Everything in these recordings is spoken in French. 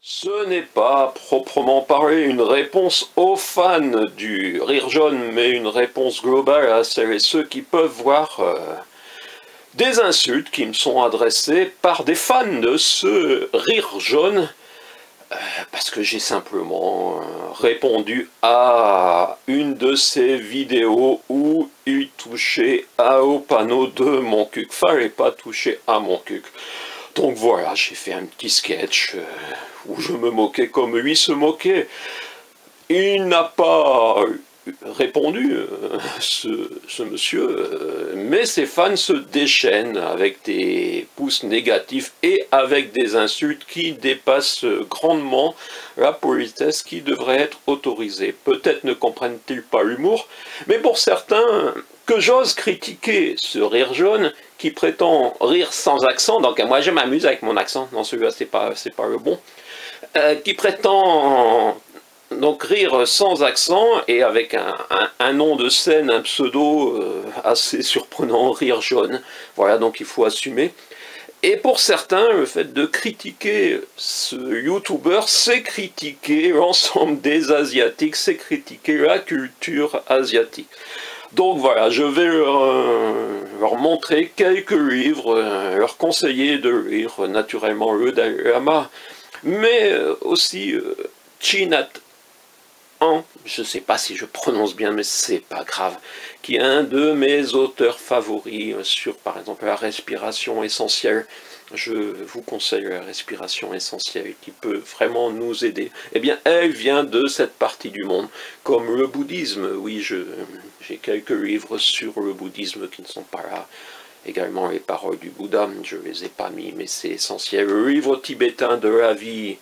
Ce n'est pas proprement parler une réponse aux fans du Rire Jaune, mais une réponse globale à celles et ceux qui peuvent voir des insultes qui me sont adressées par des fans de ce Rire Jaune, parce que j'ai simplement répondu à une de ces vidéos où il touchait au panneau de mon cul. Fallait pas toucher à mon cul. Donc voilà, j'ai fait un petit sketch où je me moquais comme lui se moquait. Il n'a pas répondu, ce monsieur, mais ses fans se déchaînent avec des pouces négatifs et avec des insultes qui dépassent grandement la politesse qui devrait être autorisée. Peut-être ne comprennent-ils pas l'humour, mais pour certains, que j'ose critiquer ce Rire Jaune qui prétend rire sans accent, donc moi je m'amuse avec mon accent, non celui-là c'est pas le bon, qui prétend donc rire sans accent et avec un nom de scène, un pseudo assez surprenant, Rire Jaune. Voilà, donc il faut assumer. Et pour certains, le fait de critiquer ce YouTuber, c'est critiquer l'ensemble des Asiatiques, c'est critiquer la culture asiatique. Donc voilà, je vais leur montrer quelques livres, leur conseiller de lire naturellement le Dalai Lama, mais aussi Chinat je ne sais pas si je prononce bien, mais c'est pas grave, qui est un de mes auteurs favoris sur, par exemple, la respiration essentielle. Je vous conseille la respiration essentielle qui peut vraiment nous aider. Eh bien, elle vient de cette partie du monde, comme le bouddhisme. Oui, j'ai quelques livres sur le bouddhisme qui ne sont pas là. Également les paroles du Bouddha, je ne les ai pas mis, mais c'est essentiel. Le livre tibétain de la vie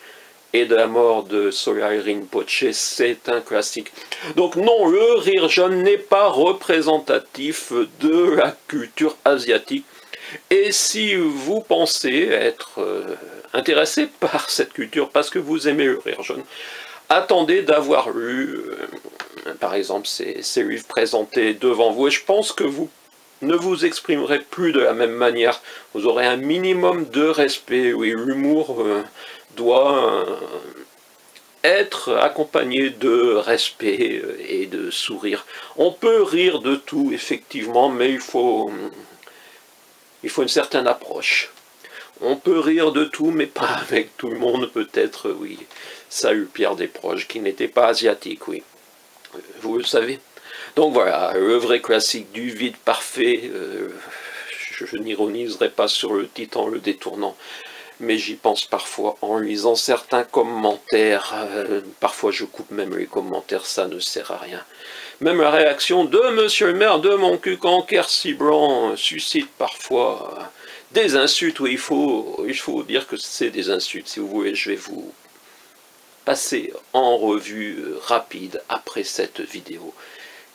et de la mort de Sogyal Rinpoche, c'est un classique. Donc non, le Rire Jaune n'est pas représentatif de la culture asiatique. Et si vous pensez être intéressé par cette culture parce que vous aimez le Rire Jaune, attendez d'avoir lu, par exemple, ces livres présentés devant vous. Et je pense que vous ne vous exprimerez plus de la même manière. Vous aurez un minimum de respect. Oui, l'humour doit être accompagné de respect et de sourire. On peut rire de tout, effectivement, mais il faut une certaine approche. On peut rire de tout, mais pas avec tout le monde, peut-être, oui. Salut Pierre Desproges, qui n'était pas asiatique, oui. Vous le savez. Donc voilà, le vrai classique du vide parfait. Je n'ironiserai pas sur le titre en le détournant, mais j'y pense parfois en lisant certains commentaires. Parfois je coupe même les commentaires, ça ne sert à rien. Même la réaction de Monsieur le maire de mon cul en Quercy Blanc suscite parfois des insultes. Oui, il faut dire que c'est des insultes. Si vous voulez, je vais vous passer en revue rapide après cette vidéo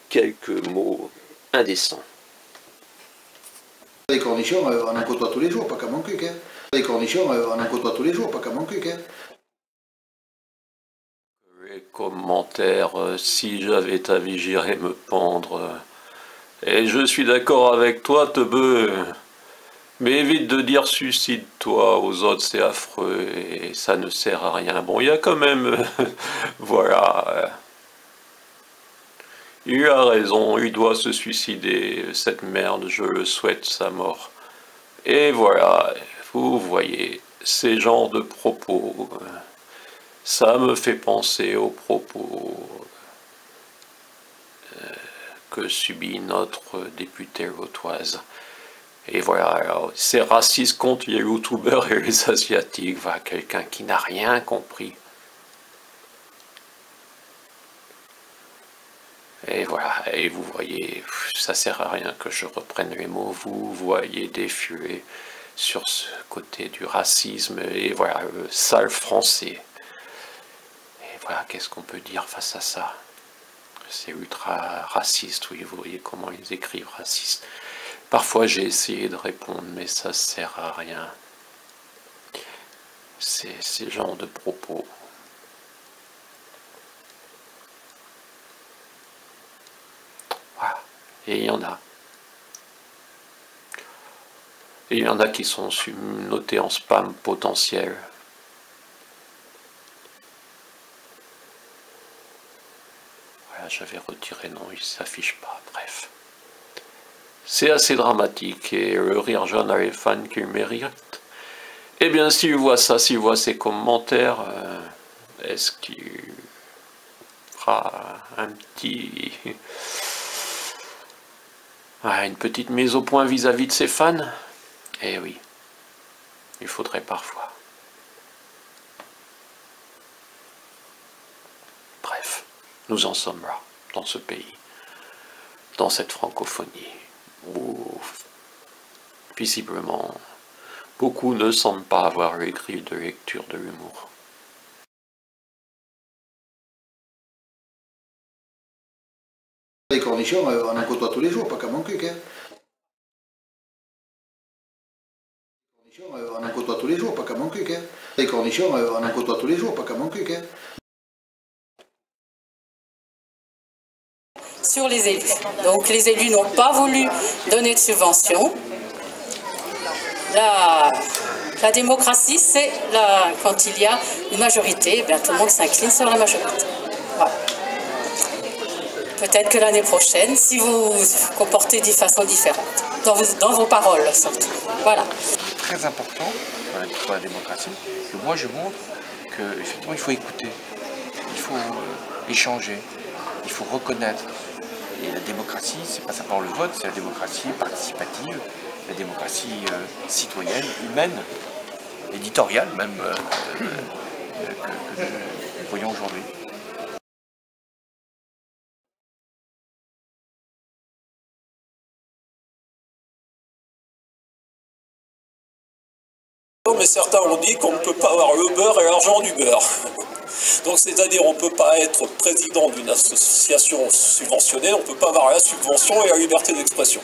quelques mots indécents. Les cornichons, on en côtoie tous les jours, pas qu'à mon cul, hein. Les cornichons, on en côtoie tous les jours, pas qu'à mon cul, hein. Les commentaires, si j'avais ta vie, j'irais me pendre. Et je suis d'accord avec toi, Teubeu. Mais évite de dire suicide-toi aux autres, c'est affreux et ça ne sert à rien. Bon, il y a quand même... voilà. Il a raison, il doit se suicider, cette merde, je le souhaite sa mort. Et voilà, vous voyez, ces genres de propos, ça me fait penser aux propos que subit notre députée vautoise. Et voilà, alors, c'est raciste contre les youtubeurs et les asiatiques, voilà, quelqu'un qui n'a rien compris. Et voilà, et vous voyez, ça sert à rien que je reprenne les mots, vous voyez défiler sur ce côté du racisme, et voilà, le sale français. Et voilà, qu'est-ce qu'on peut dire face à ça? C'est ultra raciste, oui, vous voyez comment ils écrivent raciste. Parfois j'ai essayé de répondre, mais ça sert à rien. C'est ces genres de propos. Voilà. Et il y en a. Et il y en a qui sont notés en spam potentiel. j'avais retiré, non, il ne s'affiche pas, bref. C'est assez dramatique et le rire jaune a les fans qu'il mérite. Eh bien, s'il voit ça, s'il voit ces commentaires, est-ce qu'il fera un petit... une petite mise au point vis-à-vis de ses fans? Eh oui, il faudrait parfois. Bref, nous en sommes là, dans ce pays, dans cette francophonie, où visiblement beaucoup ne semblent pas avoir les grilles de lecture de l'humour. Les cornichons, on en côtoie tous les jours, pas qu'à mon cul, hein. On en côtoie tous les jours, pas qu'à mon cul, hein. Les cornichons, on en côtoie tous les jours, pas qu'à mon cul, hein. Sur les élus. Donc les élus n'ont pas voulu donner de subventions. La démocratie, c'est quand il y a une majorité, eh bien, tout le monde s'incline sur la majorité. Voilà. Peut-être que l'année prochaine, si vous vous comportez de façon différente, dans vos paroles surtout. Voilà. C'est très important pour la démocratie que moi je montre qu'effectivement il faut écouter, il faut échanger, il faut reconnaître. Et la démocratie, c'est pas simplement le vote, c'est la démocratie participative, la démocratie citoyenne, humaine, éditoriale même, que nous voyons aujourd'hui. Mais certains ont dit qu'on ne peut pas avoir le beurre et l'argent du beurre. Donc c'est-à-dire on ne peut pas être président d'une association subventionnée, on ne peut pas avoir la subvention et la liberté d'expression.